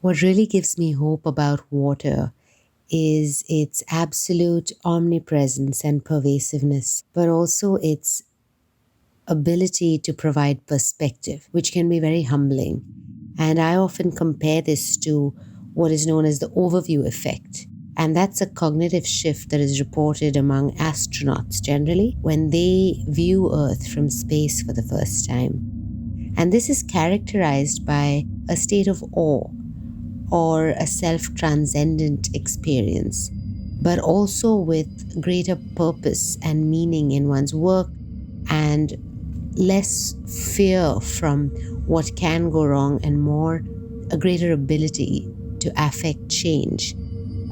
What really gives me hope about water is its absolute omnipresence and pervasiveness, but also its ability to provide perspective, which can be very humbling. And I often compare this to what is known as the overview effect. And that's a cognitive shift that is reported among astronauts generally when they view Earth from space for the first time. And this is characterized by a state of awe or a self transcendent experience, but also with greater purpose and meaning in one's work and less fear from what can go wrong and more a greater ability to affect change.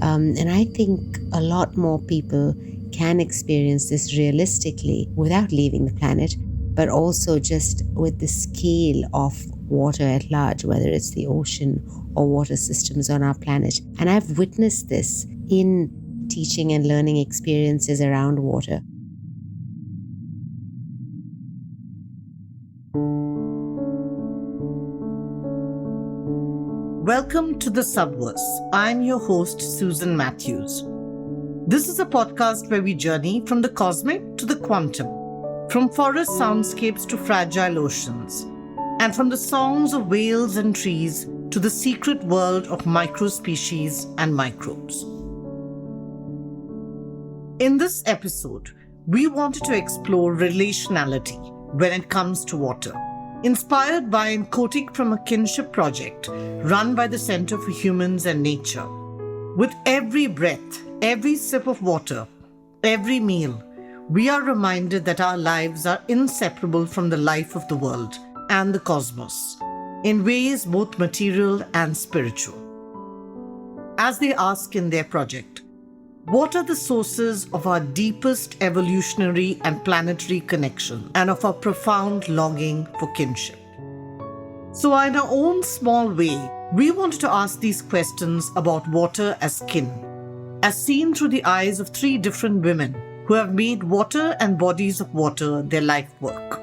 And I think a lot more people can experience this realistically without leaving the planet, but also just with the scale of water at large, whether it's the ocean or water systems on our planet. And I've witnessed this in teaching and learning experiences around water. Welcome to the Subverse. I'm your host, Susan Matthews. This is a podcast where we journey from the cosmic to the quantum, from forest soundscapes to fragile oceans, and from the songs of whales and trees to the secret world of microspecies and microbes. In this episode, we wanted to explore relationality when it comes to water, inspired by and quoting from a Kinship project run by the Center for Humans and Nature. With every breath, every sip of water, every meal, we are reminded that our lives are inseparable from the life of the world and the cosmos, in ways both material and spiritual. As they ask in their project, what are the sources of our deepest evolutionary and planetary connection and of our profound longing for kinship? So in our own small way, we wanted to ask these questions about water as kin, as seen through the eyes of three different women who have made water and bodies of water their life work.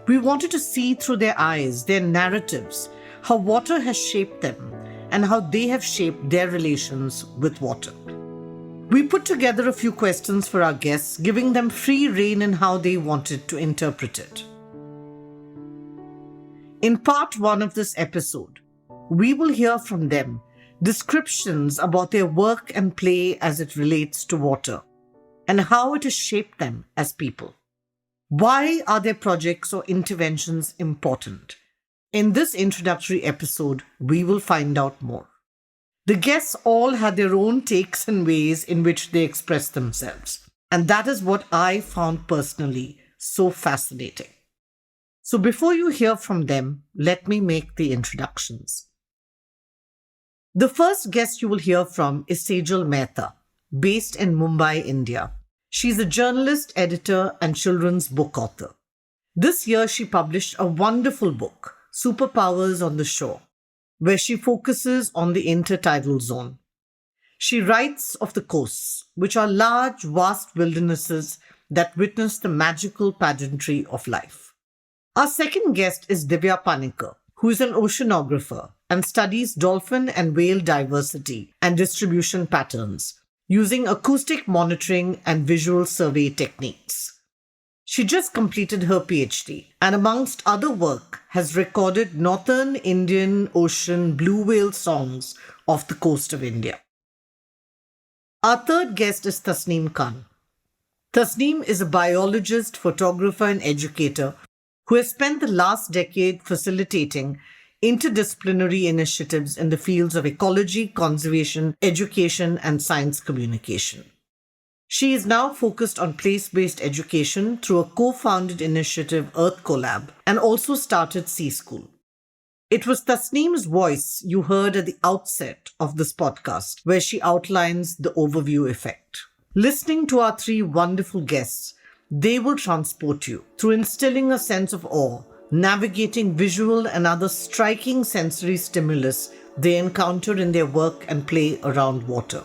We wanted to see through their eyes, their narratives, how water has shaped them and how they have shaped their relations with water. We put together a few questions for our guests, giving them free rein in how they wanted to interpret it. In part one of this episode, we will hear from them descriptions about their work and play as it relates to water and how it has shaped them as people. Why are their projects or interventions important? In this introductory episode, we will find out more. The guests all had their own takes and ways in which they express themselves. And that is what I found personally so fascinating. So before you hear from them, let me make the introductions. The first guest you will hear from is Sejal Mehta, based in Mumbai, India. She's a journalist, editor, and children's book author. This year, she published a wonderful book, Superpowers on the Shore, where she focuses on the intertidal zone. She writes of the coasts, which are large, vast wildernesses that witness the magical pageantry of life. Our second guest is Divya Panikkar, who is an oceanographer and studies dolphin and whale diversity and distribution patterns using acoustic monitoring and visual survey techniques. She just completed her PhD and amongst other work has recorded Northern Indian Ocean blue whale songs off the coast of India. Our third guest is Tasneem Khan. Tasneem is a biologist, photographer and educator who has spent the last decade facilitating interdisciplinary initiatives in the fields of ecology, conservation, education, and science communication. She is now focused on place-based education through a co-founded initiative, Earth Collab, and also started Sea School. It was Tasneem's voice you heard at the outset of this podcast, where she outlines the overview effect. Listening to our three wonderful guests, they will transport you through instilling a sense of awe, navigating visual and other striking sensory stimulus they encounter in their work and play around water.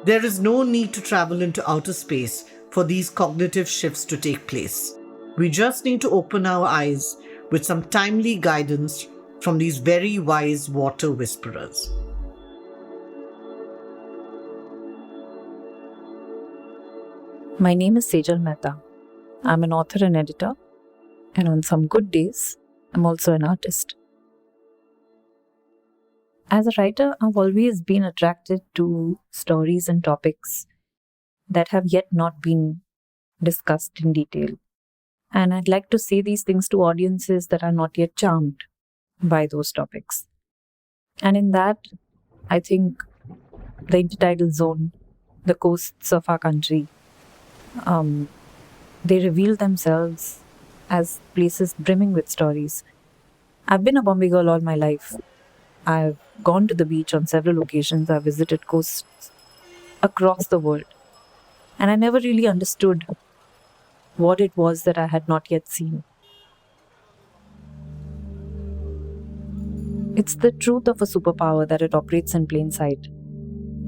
There is no need to travel into outer space for these cognitive shifts to take place. We just need to open our eyes with some timely guidance from these very wise water whisperers. My name is Sejal Mehta. I'm an author and editor, and on some good days, I'm also an artist. As a writer, I've always been attracted to stories and topics that have yet not been discussed in detail. And I'd like to say these things to audiences that are not yet charmed by those topics. And in that, I think the intertidal zone, the coasts of our country, they reveal themselves as places brimming with stories. I've been a Bombay girl all my life. I've gone to the beach on several occasions. I've visited coasts across the world. And I never really understood what it was that I had not yet seen. It's the truth of a superpower that it operates in plain sight.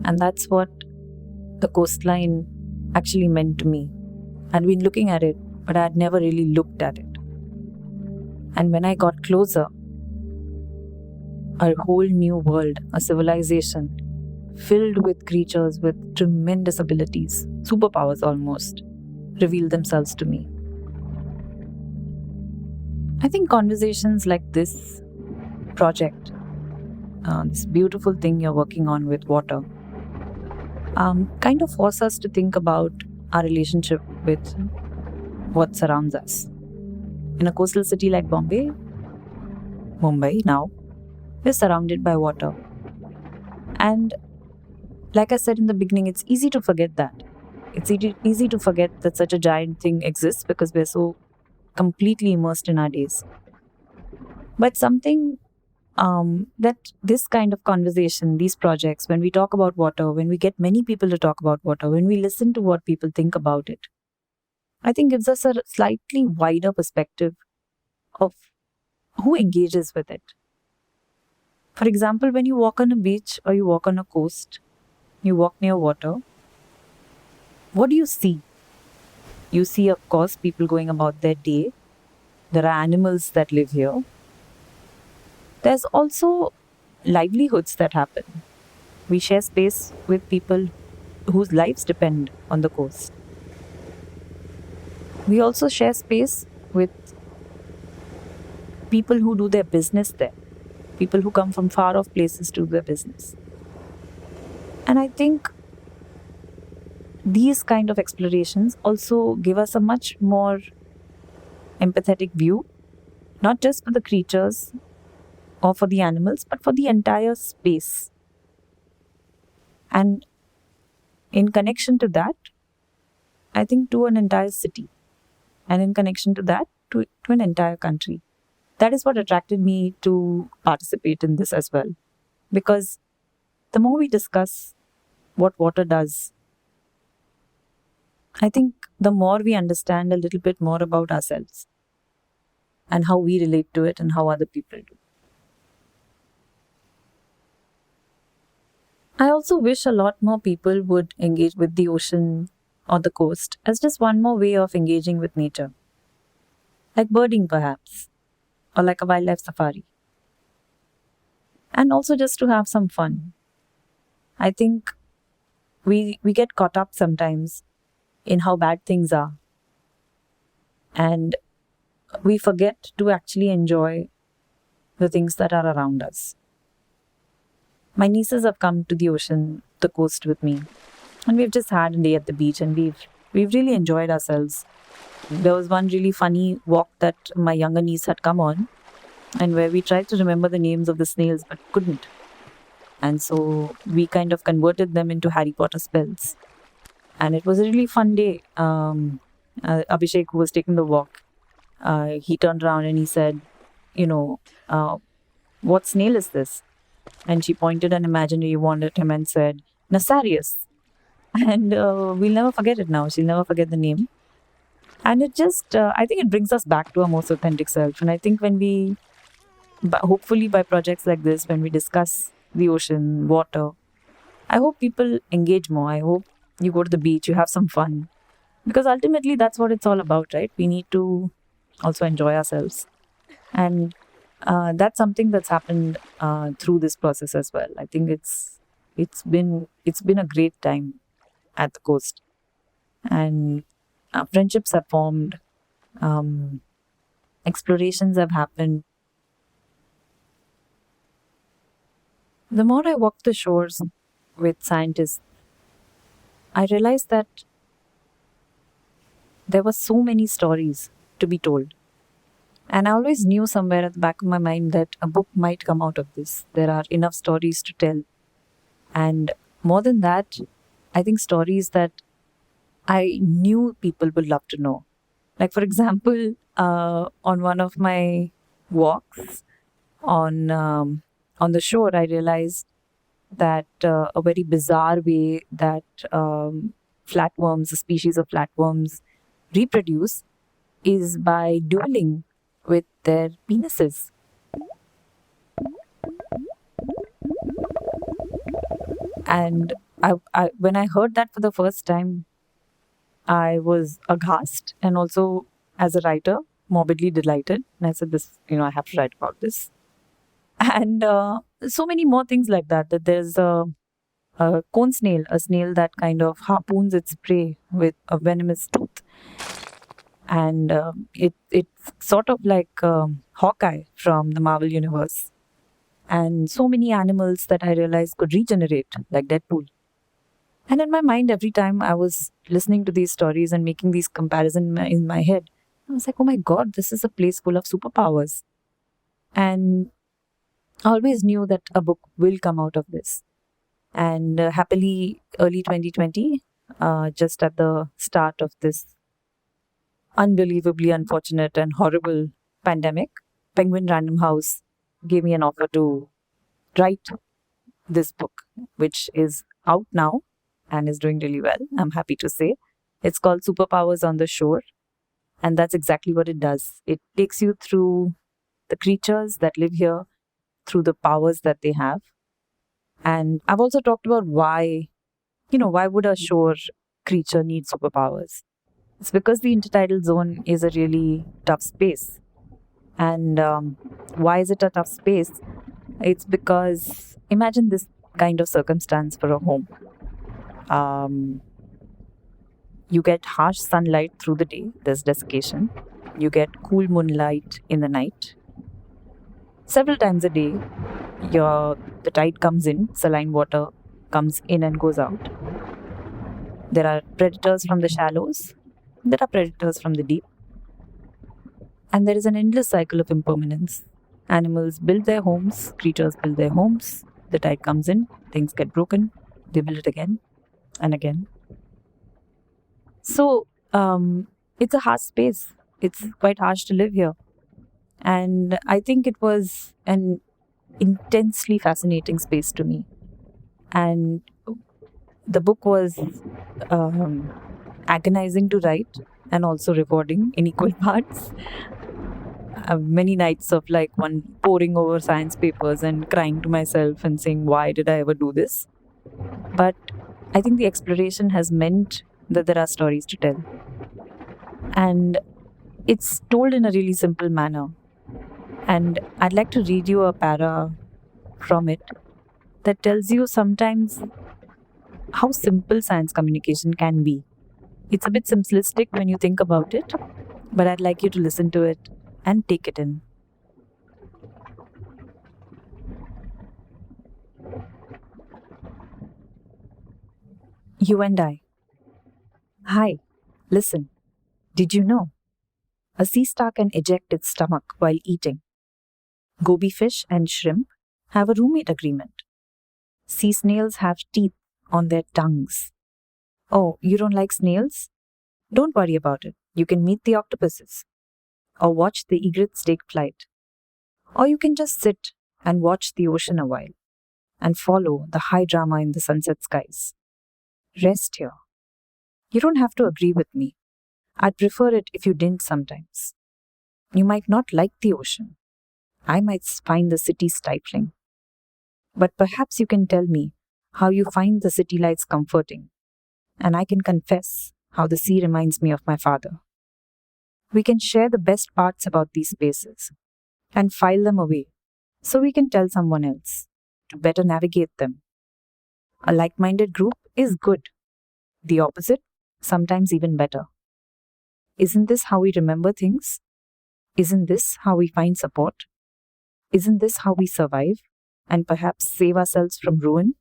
And that's what the coastline actually meant to me. I'd been looking at it, but I had never really looked at it. And when I got closer, a whole new world, a civilization filled with creatures with tremendous abilities, superpowers almost, revealed themselves to me. I think conversations like this project, this beautiful thing you're working on with water, kind of force us to think about our relationship with what surrounds us. In a coastal city like Bombay, Mumbai now, we're surrounded by water. And like I said in the beginning, it's easy to forget that. It's easy to forget that such a giant thing exists because we're so completely immersed in our days. But something that this kind of conversation, these projects, when we talk about water, when we get many people to talk about water, when we listen to what people think about it, I think gives us a slightly wider perspective of who engages with it. For example, when you walk on a beach or you walk on a coast, you walk near water, what do you see? You see, of course, people going about their day. There are animals that live here. There's also livelihoods that happen. We share space with people whose lives depend on the coast. We also share space with people who do their business there, people who come from far off places to do their business. And I think these kind of explorations also give us a much more empathetic view, not just for the creatures or for the animals, but for the entire space. And in connection to that, I think to an entire city. And in connection to that, to an entire country. That is what attracted me to participate in this as well. Because the more we discuss what water does, I think the more we understand a little bit more about ourselves and how we relate to it and how other people do. I also wish a lot more people would engage with the ocean or the coast as just one more way of engaging with nature. Like birding perhaps, or like a wildlife safari. And also just to have some fun. I think we get caught up sometimes in how bad things are. And we forget to actually enjoy the things that are around us. My nieces have come to the ocean, the coast with me. And we've just had a day at the beach and we've really enjoyed ourselves. There was one really funny walk that my younger niece had come on, and where we tried to remember the names of the snails but couldn't. And so we kind of converted them into Harry Potter spells. And it was a really fun day. Abhishek, who was taking the walk, he turned around and he said, what snail is this? And she pointed an imaginary wand at him and said, Nasarius. And we'll never forget it now. She'll never forget the name. And it just, I think it brings us back to our most authentic self. And I think when hopefully by projects like this, when we discuss the ocean, water, I hope people engage more. I hope you go to the beach, you have some fun. Because ultimately that's what it's all about, right? We need to also enjoy ourselves. And That's something that's happened through this process as well. I think it's been a great time at the coast, and friendships have formed, um, explorations have happened. The more I walk the shores with scientists, I realized that there were so many stories to be told. And I always knew somewhere at the back of my mind that a book might come out of this. There are enough stories to tell. And more than that, I think stories that I knew people would love to know. Like, for example, on one of my walks on the shore, I realized that a very bizarre way that flatworms, a species of flatworms, reproduce is by dueling with their penises. And when I heard that for the first time, I was aghast and also, as a writer, morbidly delighted. And I said, "This, I have to write about this." And so many more things like that. That there's a cone snail, a snail that kind of harpoons its prey with a venomous tooth, and it's sort of like Hawkeye from the Marvel universe. And so many animals that I realized could regenerate, like Deadpool. And in my mind, every time I was listening to these stories and making these comparisons in my head, I was like, oh my God, this is a place full of superpowers. And I always knew that a book will come out of this. And happily, early 2020, just at the start of this unbelievably unfortunate and horrible pandemic, Penguin Random House gave me an offer to write this book, which is out now and is doing really well, I'm happy to say. It's called Superpowers on the Shore, and that's exactly what it does. It takes you through the creatures that live here, through the powers that they have. And I've also talked about why would a shore creature need superpowers? It's because the intertidal zone is a really tough space. And why is it a tough space? It's because imagine this kind of circumstance for a home. You get harsh sunlight through the day, there's desiccation. You get cool moonlight in the night. Several times a day, the tide comes in, saline water comes in and goes out. There are predators from the shallows, there are predators from the deep. And there is an endless cycle of impermanence. Animals build their homes, creatures build their homes, the tide comes in, things get broken, they build it again and again. So, it's a harsh space. It's quite harsh to live here. And I think it was an intensely fascinating space to me. And the book was agonizing to write and also rewarding in equal parts. Many nights of like one poring over science papers and crying to myself and saying, why did I ever do this? But I think the exploration has meant that there are stories to tell. And it's told in a really simple manner. And I'd like to read you a para from it that tells you sometimes how simple science communication can be. It's a bit simplistic when you think about it, but I'd like you to listen to it and take it in. You and I. Hi, listen. Did you know? A sea star can eject its stomach while eating. Goby fish and shrimp have a roommate agreement. Sea snails have teeth on their tongues. Oh, you don't like snails? Don't worry about it. You can meet the octopuses. Or watch the egrets take flight. Or you can just sit and watch the ocean a while and follow the high drama in the sunset skies. Rest here. You don't have to agree with me. I'd prefer it if you didn't sometimes. You might not like the ocean. I might find the city stifling. But perhaps you can tell me how you find the city lights comforting, and I can confess how the sea reminds me of my father. We can share the best parts about these spaces. and file them away so we can tell someone else to better navigate them. A like minded group is good, the opposite, sometimes even better. Isn't this how we remember things? Isn't this how we find support? Isn't this how we survive and perhaps save ourselves from ruin?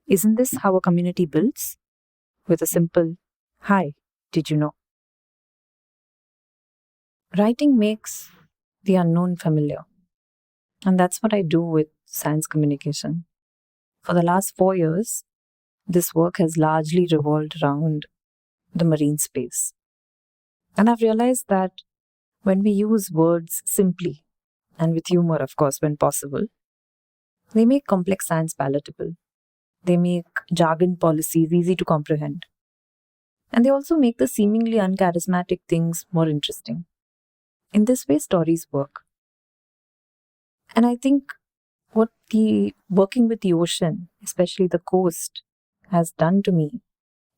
Isn't this how a community builds? With a simple, "Hi, did you know?" Writing makes the unknown familiar. And that's what I do with science communication. For the last 4 years, this work has largely revolved around the marine space. And I've realized that when we use words simply, and with humor, of course, when possible, they make complex science palatable. They make jargon policies easy to comprehend. And they also make the seemingly uncharismatic things more interesting. In this way, stories work. And I think what the working with the ocean, especially the coast, has done to me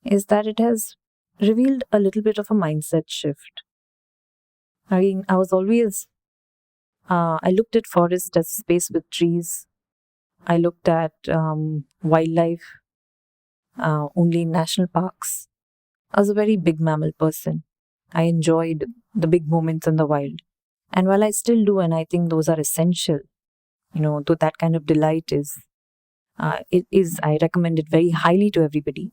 is that it has revealed a little bit of a mindset shift. I mean, I looked at forest as a space with trees. I looked at wildlife only in national parks. I was a very big mammal person. I enjoyed the big moments in the wild. And while I still do, and I think those are essential, though that kind of delight I recommend it very highly to everybody.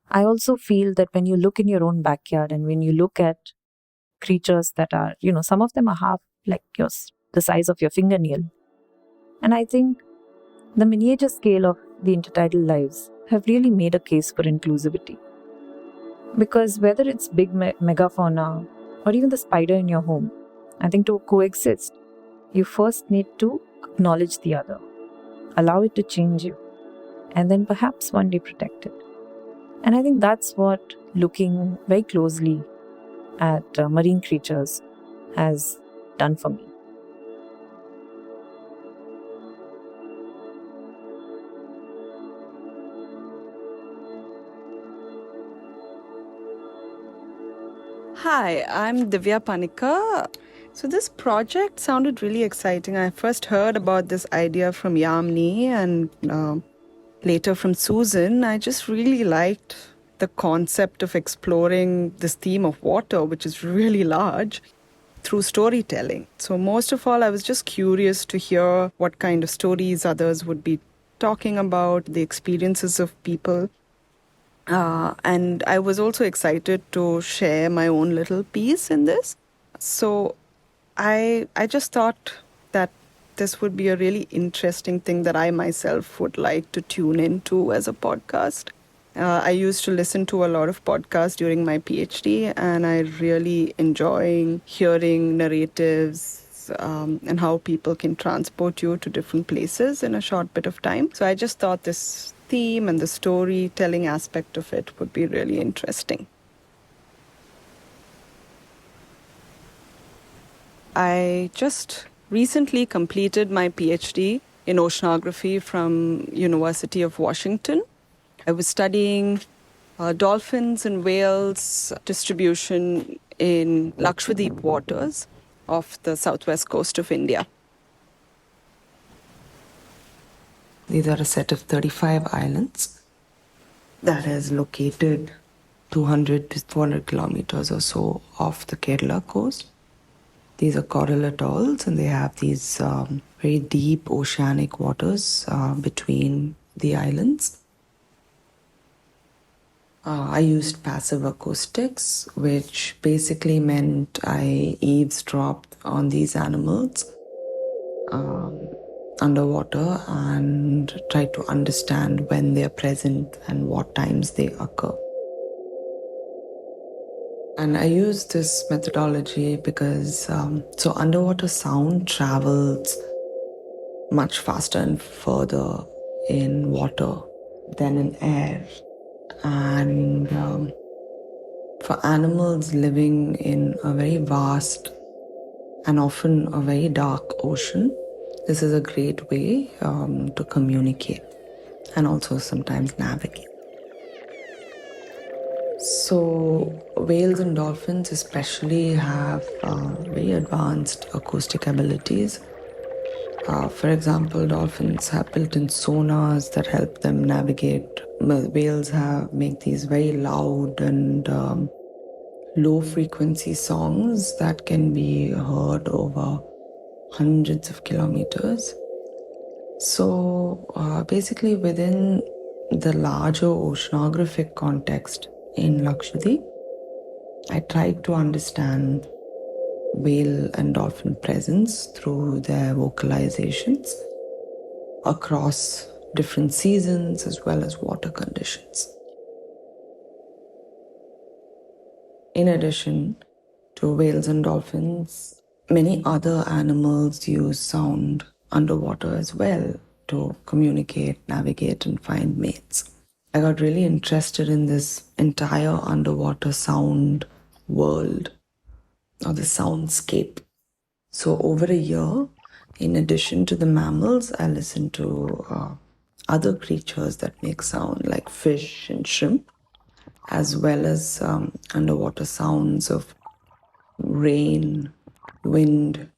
I also feel that when you look in your own backyard and when you look at creatures that are, some of them are half like the size of your fingernail. And I think the miniature scale of the intertidal lives have really made a case for inclusivity. Because whether it's big megafauna or even the spider in your home, I think to coexist, you first need to acknowledge the other, allow it to change you, and then perhaps one day protect it. And I think that's what looking very closely at marine creatures has done for me. Hi, I'm Divya Panika. So this project sounded really exciting. I first heard about this idea from Yamni and later from Susan. I just really liked the concept of exploring this theme of water, which is really large, through storytelling. So most of all, I was just curious to hear what kind of stories others would be talking about, the experiences of people. And I was also excited to share my own little piece in this. So I just thought that this would be a really interesting thing that I myself would like to tune into as a podcast. I used to listen to a lot of podcasts during my PhD, and I really enjoy hearing narratives and how people can transport you to different places in a short bit of time. So I just thought this theme and the storytelling aspect of it would be really interesting. I just recently completed my PhD in oceanography from University of Washington. I was studying dolphins and whales distribution in Lakshadweep waters off the southwest coast of India. These are a set of 35 islands that is located 200 to 400 kilometers or so off the Kerala coast. These are coral atolls, and they have these very deep oceanic waters between the islands. I used passive acoustics, which basically meant I eavesdropped on these animals underwater and tried to understand when they're present and what times they occur. And I use this methodology because so underwater sound travels much faster and further in water than in air. And for animals living in a very vast and often a very dark ocean, this is a great way to communicate and also sometimes navigate. So, whales and dolphins, especially, have very advanced acoustic abilities. For example, dolphins have built-in sonars that help them navigate. Whales have make these very loud and low-frequency songs that can be heard over hundreds of kilometers. So, basically, within the larger oceanographic context in Lakshadweep, I tried to understand whale and dolphin presence through their vocalizations across different seasons as well as water conditions. In addition to whales and dolphins, many other animals use sound underwater as well to communicate, navigate, and find mates. I got really interested in this entire underwater sound world or the soundscape. So, over a year, in addition to the mammals, I listened to other creatures that make sound, like fish and shrimp, as well as underwater sounds of rain, wind,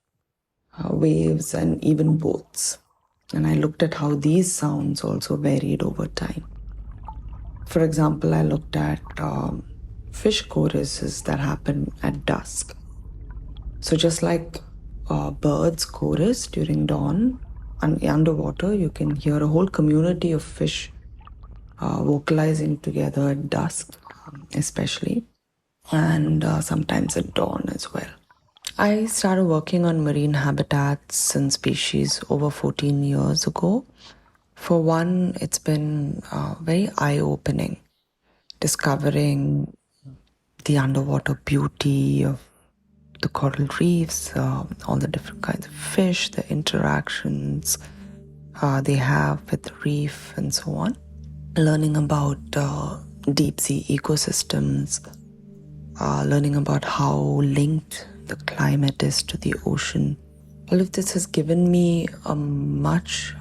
waves, and even boats. And I looked at how these sounds also varied over time. For example, I looked at fish choruses that happen at dusk. So, just like birds chorus during dawn, and underwater, you can hear a whole community of fish vocalizing together at dusk, especially, and sometimes at dawn as well. I started working on marine habitats and species over 14 years ago. For one, it's been very eye-opening, discovering the underwater beauty of the coral reefs, all the different kinds of fish, the interactions they have with the reef, and so on. Learning about deep sea ecosystems, learning about how linked the climate is to the ocean. All of this has given me a much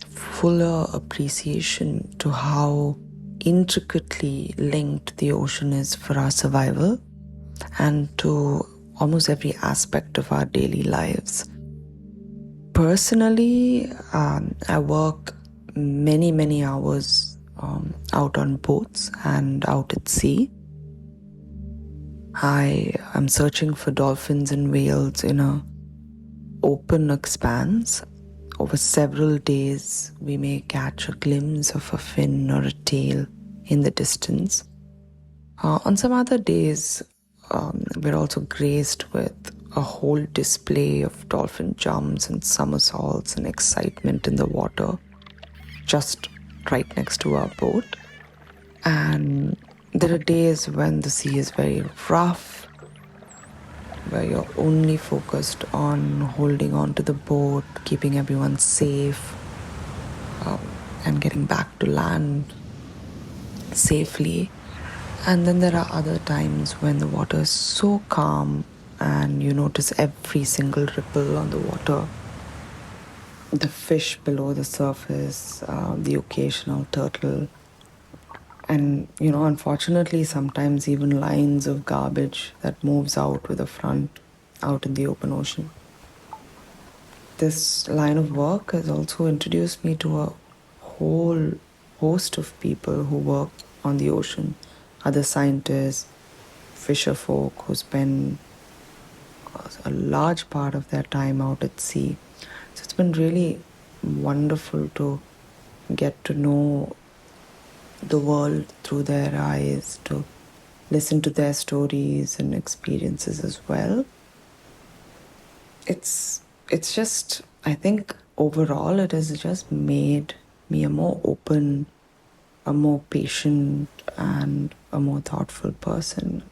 fuller appreciation to how intricately linked the ocean is for our survival and to almost every aspect of our daily lives. Personally, I work many hours out on boats and out at sea. I am searching for dolphins and whales in an open expanse. Over several days, we may catch a glimpse of a fin or a tail in the distance. On some other days, we're also graced with a whole display of dolphin jumps and somersaults and excitement in the water, just right next to our boat. And there are days when the sea is very rough, where you're only focused on holding on to the boat, keeping everyone safe, and getting back to land safely. And then there are other times when the water is so calm and you notice every single ripple on the water, the fish below the surface, the occasional turtle, and unfortunately sometimes even lines of garbage that moves out with a front out in the open ocean. This line of work has also introduced me to a whole host of people who work on the ocean, other scientists, fisher folk who spend a large part of their time out at sea. So it's been really wonderful to get to know the world through their eyes, to listen to their stories and experiences as well. It's just, I think overall it has just made me a more open, a more patient, and a more thoughtful person.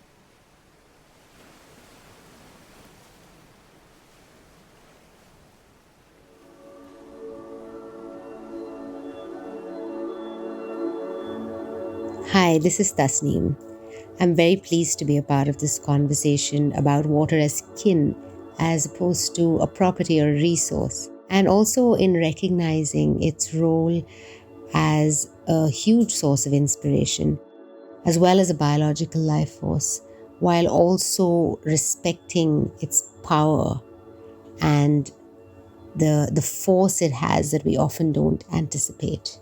Hi, this is Tasneem. I'm very pleased to be a part of this conversation about water as kin as opposed to a property or a resource, and also in recognizing its role as a huge source of inspiration, as well as a biological life force, while also respecting its power and the force it has that we often don't anticipate.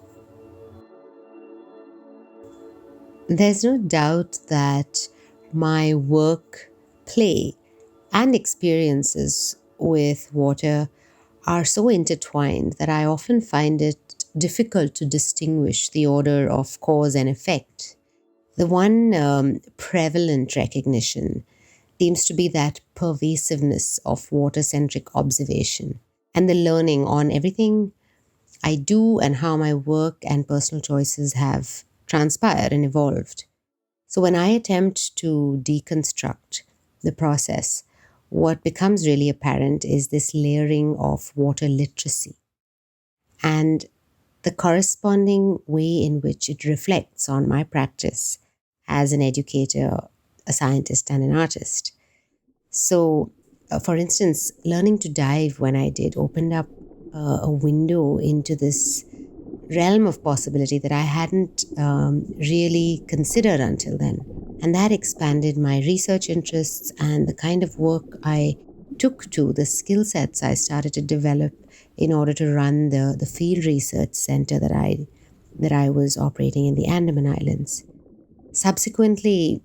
There's no doubt that my work, play, and experiences with water are so intertwined that I often find it difficult to distinguish the order of cause and effect. The one prevalent recognition seems to be that pervasiveness of water centric observation and the learning on everything I do and how my work and personal choices have transpired and evolved. So when I attempt to deconstruct the process, what becomes really apparent is this layering of water literacy and the corresponding way in which it reflects on my practice as an educator, a scientist, and an artist. So, for instance, learning to dive when I did opened up a window into this realm of possibility that I hadn't really considered until then. And that expanded my research interests and the kind of work I took to, the skill sets I started to develop in order to run the field research center that I was operating in the Andaman Islands. Subsequently,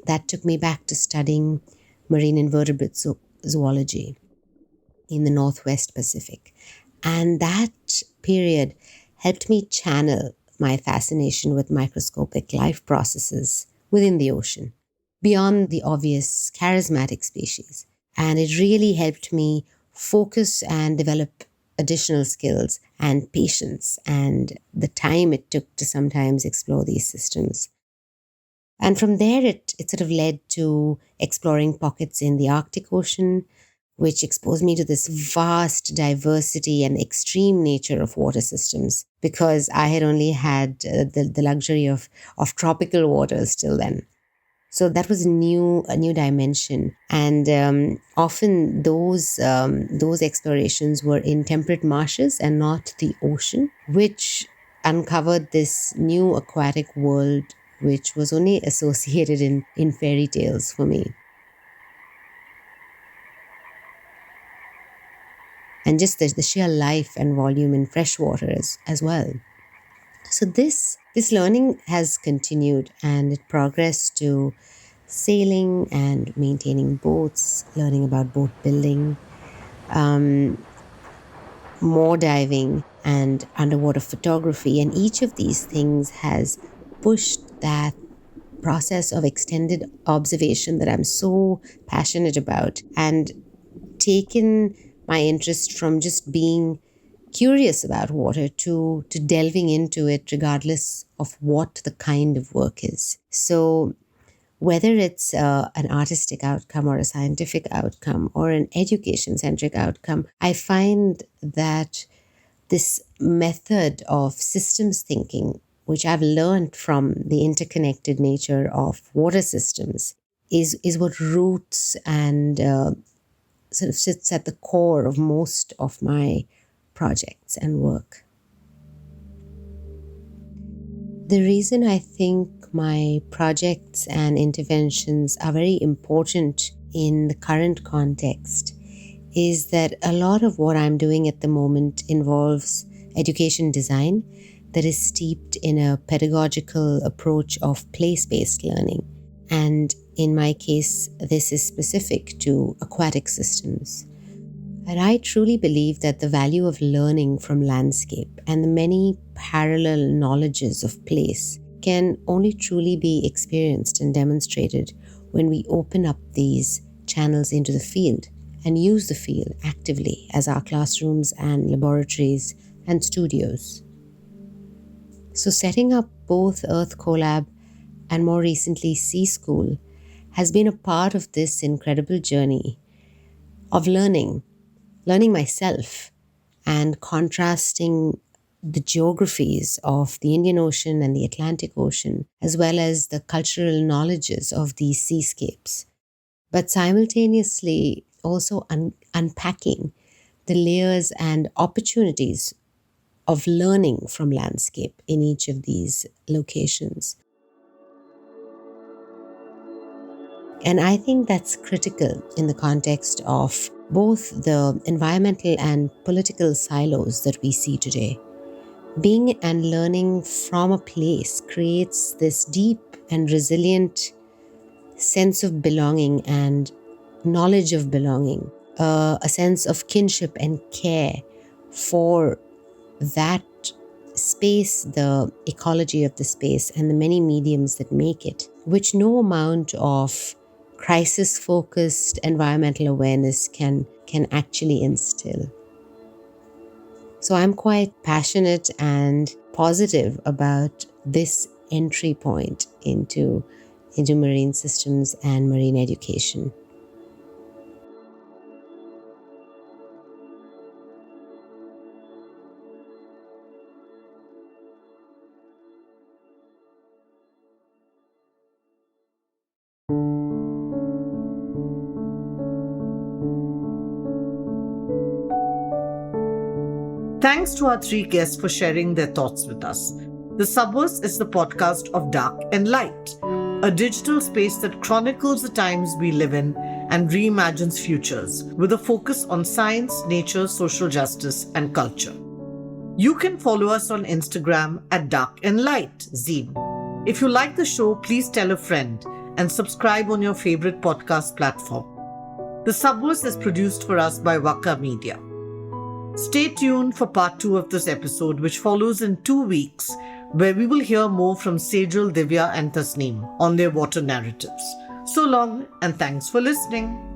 that took me back to studying marine invertebrate zoology in the Northwest Pacific. And that period helped me channel my fascination with microscopic life processes within the ocean, beyond the obvious charismatic species. And it really helped me focus and develop additional skills and patience and the time it took to sometimes explore these systems. And from there, it sort of led to exploring pockets in the Arctic Ocean, which exposed me to this vast diversity and extreme nature of water systems because I had only had the luxury of tropical waters till then. So that was a new dimension, and often those explorations were in temperate marshes and not the ocean, which uncovered this new aquatic world, which was only associated in fairy tales for me. And just the sheer life and volume in freshwater as well. So this learning has continued, and it progressed to sailing and maintaining boats, learning about boat building, more diving, and underwater photography. And each of these things has pushed that process of extended observation that I'm so passionate about and taken my interest from just being curious about water to delving into it regardless of what the kind of work is. So whether it's an artistic outcome or a scientific outcome or an education-centric outcome, I find that this method of systems thinking, which I've learned from the interconnected nature of water systems, is what roots and sort of sits at the core of most of my projects and work. The reason I think my projects and interventions are very important in the current context is that a lot of what I'm doing at the moment involves education design that is steeped in a pedagogical approach of place-based learning. And in my case, this is specific to aquatic systems. And I truly believe that the value of learning from landscape and the many parallel knowledges of place can only truly be experienced and demonstrated when we open up these channels into the field and use the field actively as our classrooms and laboratories and studios. So setting up both Earth Collab and more recently Sea School has been a part of this incredible journey of learning myself and contrasting the geographies of the Indian Ocean and the Atlantic Ocean, as well as the cultural knowledges of these seascapes, but simultaneously also unpacking the layers and opportunities of learning from landscape in each of these locations. And I think that's critical in the context of both the environmental and political silos that we see today. Being and learning from a place creates this deep and resilient sense of belonging and knowledge of belonging, a sense of kinship and care for that space, the ecology of the space, and the many mediums that make it, which no amount of crisis-focused environmental awareness can actually instill. So I'm quite passionate and positive about this entry point into marine systems and marine education. Thanks to our three guests for sharing their thoughts with us. The Subverse is the podcast of Dark and Light, a digital space that chronicles the times we live in and reimagines futures with a focus on science, nature, social justice, and culture. You can follow us on Instagram at Dark and Light Zine. If you like the show, please tell a friend and subscribe on your favorite podcast platform. The Subverse is produced for us by Waka Media. Stay tuned for part 2 of this episode, which follows in 2 weeks, where we will hear more from Sejal, Divya and Tasneem on their water narratives. So long, and thanks for listening.